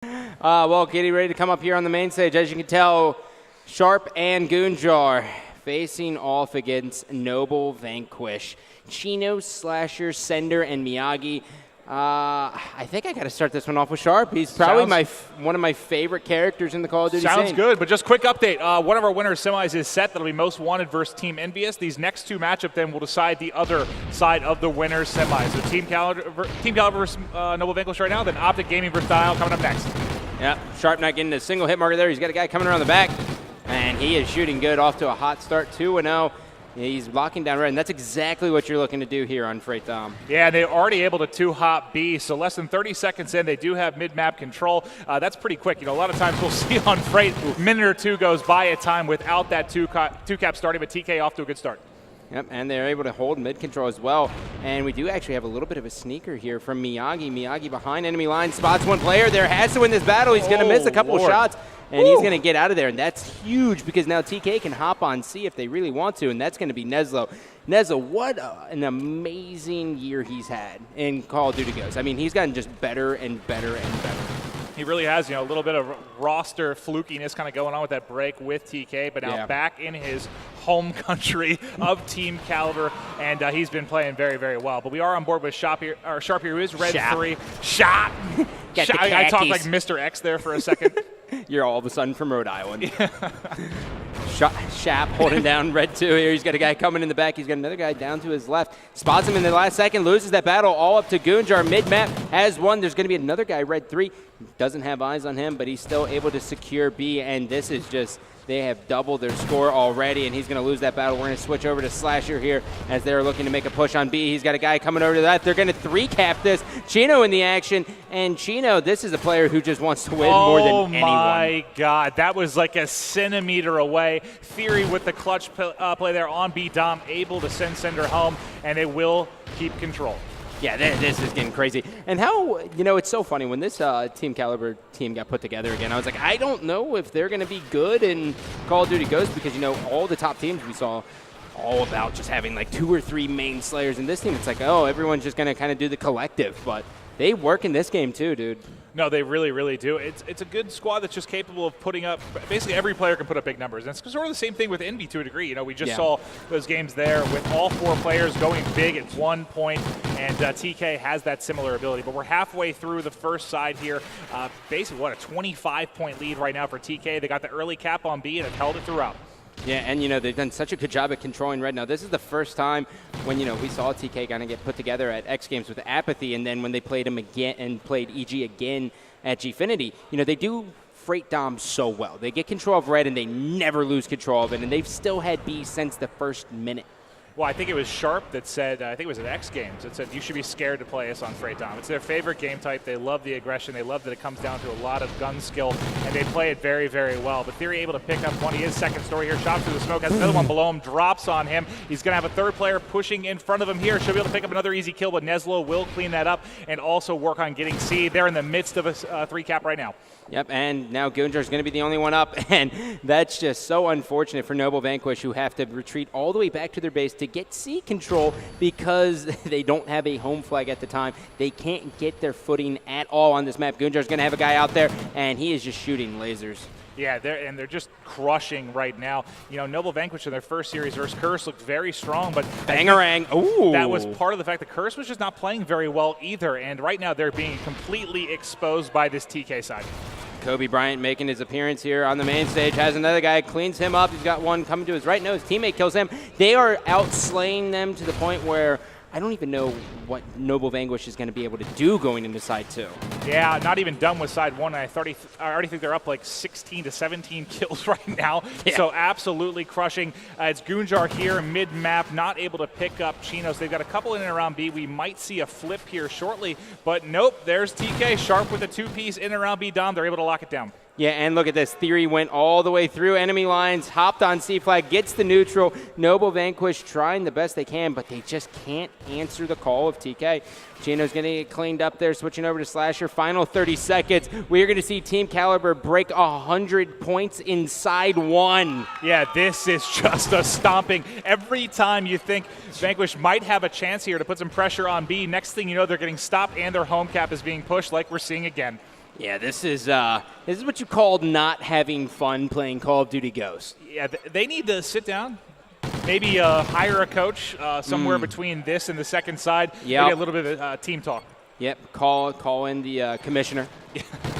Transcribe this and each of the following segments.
Well, getting ready to come up here on the main stage. As you can tell, Sharp and Goonjar facing off against Noble, Vanquish, Chino, Slasher, Sender, and Miyagi. I think I got to start this one off with Sharp. He's probably one of my favorite characters in the Call of Duty Sounds scene. good, but just quick update. One of our winners semis is set. That'll be Most Wanted versus Team Envious. These next two matchup then will decide the other side of the winners semis. So Team Kaliber versus Noble Vanquish right now, then Optic Gaming versus Dial coming up next. Yeah, Sharp not getting a single hit marker there. He's got a guy coming around the back, and he is shooting good off to a hot start, 2-0. He's blocking down red, and that's exactly what you're looking to do here on Freight Dom. Yeah, they're already able to two-hop B, so less than 30 seconds in, they do have mid-map control. That's pretty quick. You know, a lot of times we'll see on Freight, a minute or two goes by at time without that two-cap starting, but TK off to a good start. Yep, and they're able to hold mid-control as well. And we do actually have a little bit of a sneaker here from Miyagi. Miyagi behind enemy line, spots one player there, has to win this battle. He's going to miss a couple of shots, and he's going to get out of there. And that's huge because now TK can hop on C if they really want to, and that's going to be Neslo. Neslo, what an amazing year he's had in Call of Duty Ghosts. I mean, he's gotten just better and better and better. He really has, you know, a little bit of roster flukiness kind of going on with that break with TK, but now back in his home country of Team Kaliber, and he's been playing very, very well. But we are on board with Sharp here, who is red 3. Shop! I talked like Mr. X there for a second. You're all of a sudden from Rhode Island. Shap holding down red 2 here. He's got a guy coming in the back. He's got another guy down to his left. Spots him in the last second, loses that battle all up to Goonjar. Mid-map has one. There's going to be another guy, red 3. Doesn't have eyes on him, but he's still able to secure B, and this is just, they have doubled their score already, and he's going to lose that battle. We're going to switch over to Slasher here as they're looking to make a push on B. He's got a guy coming over to that. They're going to 3-cap this. Chino in the action, and Chino, this is a player who just wants to win more than anyone. Oh my God, that was like a centimeter away. Theory with the clutch play there on B. Dom, able to send Sender home, and it will keep control. Yeah, this is getting crazy. And how, you know, it's so funny. When this Team Kaliber team got put together again, I was like, I don't know if they're going to be good in Call of Duty Ghosts because, you know, all the top teams we saw all about just having like 2 or 3 main slayers. And this team, it's like, oh, everyone's just going to kind of do the collective. But they work in this game too, dude. No, they really, really do. It's a good squad that's just capable of putting up, basically every player can put up big numbers. And it's sort of the same thing with Envy to a degree. You know, we just saw those games there with all 4 players going big at one point, and TK has that similar ability. But we're halfway through the first side here. Basically, what, a 25-point lead right now for TK. They got the early cap on B and have held it throughout. Yeah, and, you know, they've done such a good job at controlling red. Now, this is the first time when, you know, we saw TK kind of get put together at X Games with Apathy, and then when they played him again and played EG again at Gfinity, you know, they do Freight Dom so well. They get control of red, and they never lose control of it, and they've still had B since the first minute. Well, I think it was Sharp that said, I think it was at X Games, that said you should be scared to play us on Freight Dom. It's their favorite game type. They love the aggression. They love that it comes down to a lot of gun skill, and they play it very, very well. But Theory able to pick up one. He is second story here. Shot through the smoke. Has another one below him. Drops on him. He's going to have a third player pushing in front of him here. Should be able to pick up another easy kill, but Neslo will clean that up and also work on getting C. They're in the midst of a 3-cap right now. Yep, and now Goonjar's going to be the only one up, and that's just so unfortunate for Noble Vanquish, who have to retreat all the way back to their base to get C control because they don't have a home flag at the time. They can't get their footing at all on this map. Goonjar's going to have a guy out there, and he is just shooting lasers. Yeah, they're just crushing right now. You know, Noble Vanquish in their first series versus Curse looked very strong, but Bangarang. Ooh. That was part of the fact that Curse was just not playing very well either, and right now they're being completely exposed by this TK side. Kobe Bryant making his appearance here on the main stage, has another guy, cleans him up. He's got one coming to his right. No, his teammate kills him. They are outslaying them to the point where I don't even know what Noble Vanquish is going to be able to do going into side 2. Yeah, not even done with side 1. I already think they're up like 16 to 17 kills right now. Yeah. So absolutely crushing. It's Goonjar here, mid-map, not able to pick up Chino. So they've got a couple in and around B. We might see a flip here shortly, but nope, there's TK. Sharp with a 2-piece in and around B. Dom, they're able to lock it down. Yeah, and look at this. Theory went all the way through enemy lines, hopped on C-flag, gets the neutral. Noble Vanquish trying the best they can, but they just can't answer the call of TK. Chino's going to get cleaned up there, switching over to Slasher. Final 30 seconds. We are going to see Team Kaliber break 100 points inside 1. Yeah, this is just a stomping. Every time you think Vanquish might have a chance here to put some pressure on B, next thing you know, they're getting stopped and their home cap is being pushed like we're seeing again. Yeah, this is what you call not having fun playing Call of Duty Ghost. Yeah, they need to sit down, maybe hire a coach somewhere between this and the second side. Yeah, maybe a little bit of team talk. Yep, call in the commissioner.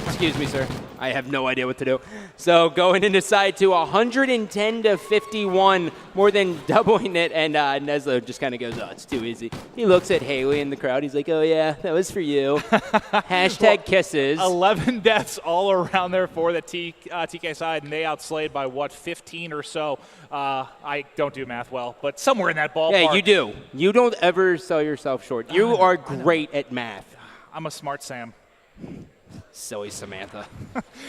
Excuse me, sir. I have no idea what to do. So going into side 2, 110 to 51, more than doubling it, and Neslo just kind of goes, oh, it's too easy. He looks at Haley in the crowd. He's like, oh, yeah, that was for you. Hashtag kisses. 11 deaths all around there for the TK side, and they outslayed by, 15 or so. I don't do math well, but somewhere in that ballpark. Yeah, you do. You don't ever sell yourself short. You are great at math. I'm a smart Sam. Silly Samantha.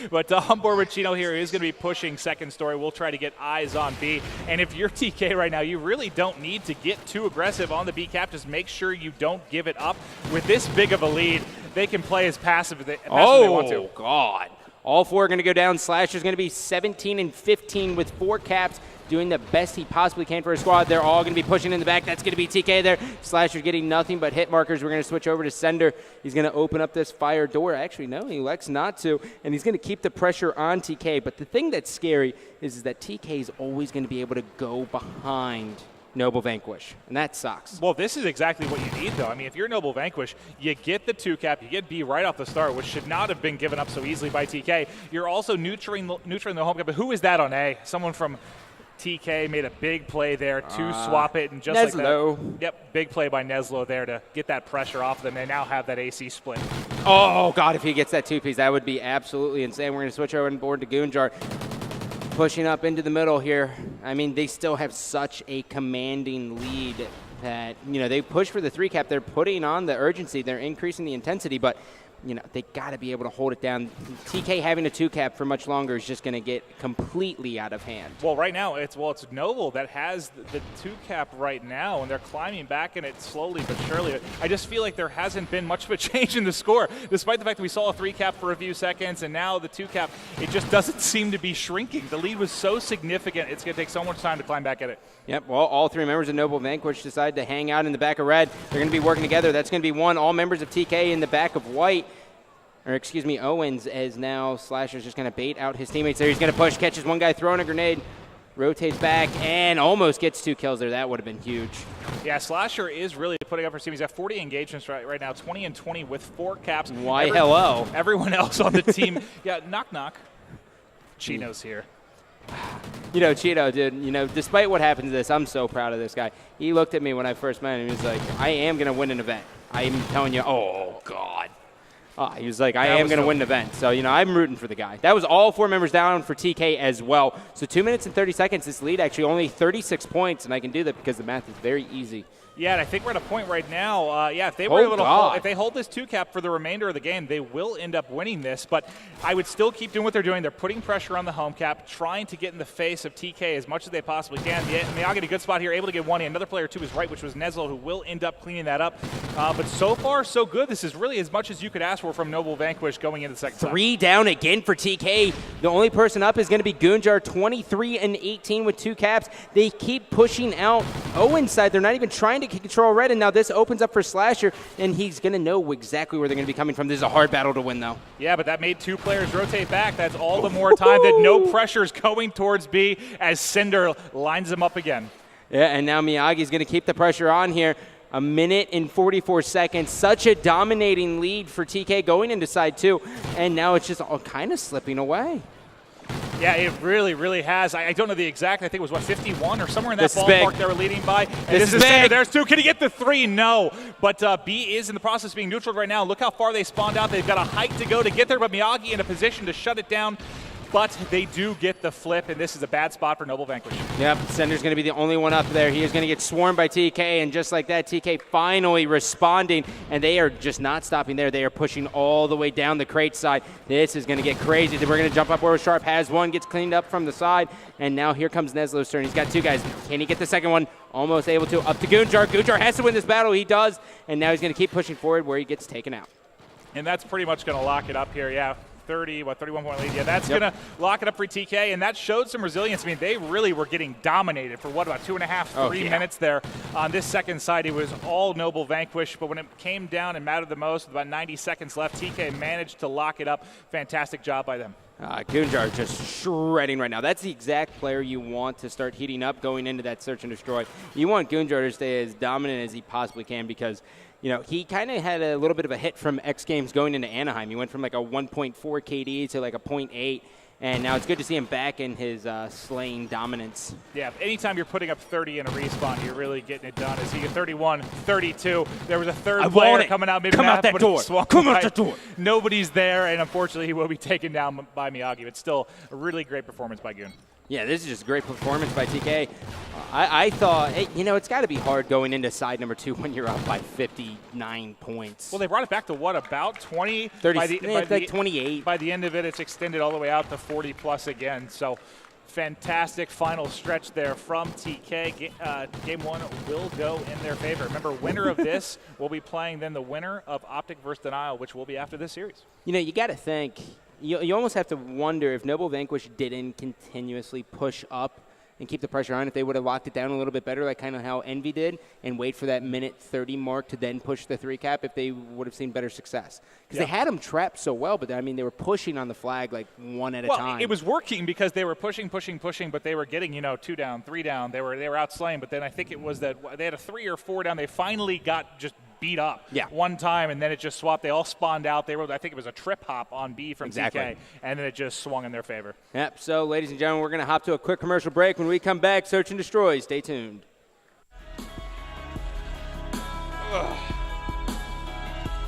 But on board with Chino here, he's going to be pushing second story. We'll try to get eyes on B. And if you're TK right now, you really don't need to get too aggressive on the B cap. Just make sure you don't give it up. With this big of a lead, they can play as passive as they want to. Oh, God. All 4 are going to go down. Slasher's going to be 17 and 15 with 4 caps, doing the best he possibly can for his squad. They're all going to be pushing in the back. That's going to be TK there. Slasher's getting nothing but hit markers. We're going to switch over to Sender. He's going to open up this fire door. Actually, no, he elects not to, and he's going to keep the pressure on TK. But the thing that's scary is that TK is always going to be able to go behind Noble Vanquish, and that sucks. Well, this is exactly what you need, though. I mean, if you're Noble Vanquish, you get the 2-cap, you get B right off the start, which should not have been given up so easily by TK. You're also neutering the home cap, but who is that on A? Someone from TK made a big play there to swap it, and just Neslo. like that. Yep, big play by Neslo there to get that pressure off them. They now have that AC split. Oh, God, if he gets that 2-piece, that would be absolutely insane. We're going to switch over and board to Goonjar. Pushing up into the middle here. I mean, they still have such a commanding lead that, they push for the 3-cap. They're putting on the urgency. They're increasing the intensity, but, they got to be able to hold it down. TK having a 2-cap for much longer is just going to get completely out of hand. Well, right now, it's Noble that has the 2-cap right now, and they're climbing back in it slowly but surely. I just feel like there hasn't been much of a change in the score, despite the fact that we saw a 3-cap for a few seconds, and now the 2-cap, it just doesn't seem to be shrinking. The lead was so significant, it's going to take so much time to climb back at it. Yep, well, all 3 members of Noble Vanquish decide to hang out in the back of red. They're going to be working together. That's going to be 1. All members of TK in the back of white. Or excuse me, Owens, as now Slasher's just going to bait out his teammates there. He's going to push, catches one guy throwing a grenade, rotates back, and almost gets 2 kills there. That would have been huge. Yeah, Slasher is really putting up for team. He's got 40 engagements right now, 20 and 20 with 4 caps. Why, hello. Everyone else on the team, yeah, knock, knock. Chino's here. Chino, dude, despite what happened to this, I'm so proud of this guy. He looked at me when I first met him. He was like, I am going to win an event. I am telling you, oh, God. He was like, I am going to win an event. So, I'm rooting for the guy. That was all 4 members down for TK as well. So 2 minutes and 30 seconds. This lead actually only 36 points, and I can do that because the math is very easy. Yeah, and I think we're at a point right now. If they were able to if they hold this 2-cap for the remainder of the game, they will end up winning this. But I would still keep doing what they're doing. They're putting pressure on the home cap, trying to get in the face of TK as much as they possibly can. Miyagi in a good spot here, able to get 1. Another player to his right, which was Neslo, who will end up cleaning that up. But so far, so good. This is really as much as you could ask for from Noble Vanquish going into the second 3 down again for TK. The only person up is going to be Goonjar, 23 and 18 with 2 caps. They keep pushing out Owens' side. They're not even trying to control red, and now this opens up for Slasher, and he's going to know exactly where they're going to be coming from. This is a hard battle to win, though. Yeah, but that made 2 players rotate back. That's all the more time that no pressure is going towards B as Cinder lines them up again. Yeah, and now Miyagi's going to keep the pressure on here. 1 minute and 44 seconds. Such a dominating lead for TK going into side 2, and now it's just all kind of slipping away. Yeah, it really, really has. I don't know the exact. I think it was, 51 or somewhere in that ballpark they were leading by. And this is big. There's 2. Can he get the 3? No. But B is in the process of being neutral right now. Look how far they spawned out. They've got a hike to go to get there, but Miyagi in a position to shut it down. But they do get the flip, and this is a bad spot for Noble Vanquish. Yep, Sender's going to be the only one up there. He is going to get swarmed by TK, and just like that, TK finally responding, and they are just not stopping there. They are pushing all the way down the crate side. This is going to get crazy. We're going to jump up where Sharp has 1, gets cleaned up from the side, and now here comes Neslo's turn. He's got 2 guys. Can he get the second one? Almost able to. Up to Goonjar. Goonjar has to win this battle. He does, and now he's going to keep pushing forward where he gets taken out. And that's pretty much going to lock it up here, yeah. 31-point lead. Yeah, that's going to lock it up for TK, and that showed some resilience. I mean, they really were getting dominated for, what, about 2.5, 3 minutes there. On this second side, it was all Noble Vanquish, but when it came down and mattered the most, with about 90 seconds left, TK managed to lock it up. Fantastic job by them. Gunjar just shredding right now. That's the exact player you want to start heating up going into that search and destroy. You want Gunjar to stay as dominant as he possibly can because, you know, he kind of had a little bit of a hit from X Games going into Anaheim. He went from like a 1.4 KD to like a 0.8. And now it's good to see him back in his slaying dominance. Yeah, anytime you're putting up 30 in a respawn, you're really getting it done. As he get 31, 32. There was a third player coming out mid-map. Come out that door. Come out that door. Nobody's there, and unfortunately he will be taken down by Miyagi. But still, a really great performance by Goon. Yeah, this is just a great performance by TK. I thought, hey, you know, it's got to be hard going into side number 2 when you're up by 59 points. Well, they brought it back to what, about 20? 30, like 28. By the end of it, it's extended all the way out to 40-plus again. So fantastic final stretch there from TK. Game 1 will go in their favor. Remember, winner of this will be playing then the winner of Optic versus Denial, which will be after this series. You know, you got to think. You almost have to wonder if Noble Vanquish didn't continuously push up and keep the pressure on, if they would have locked it down a little bit better, like kind of how Envy did, and wait for that minute 30 mark to then push the 3 cap, if they would have seen better success. Because they had them trapped so well, but I mean, they were pushing on the flag like one at a time. It was working because they were pushing, but they were getting, 2 down, 3 down. They were outslaying, but then I think it was that they had a 3 or 4 down. They finally got just beat up one time, and then it just swapped. They all spawned out. I think it was a trip hop on B from TK, and then it just swung in their favor. Yep, so ladies and gentlemen, we're going to hop to a quick commercial break. When we come back, Search and Destroy. Stay tuned. Ugh.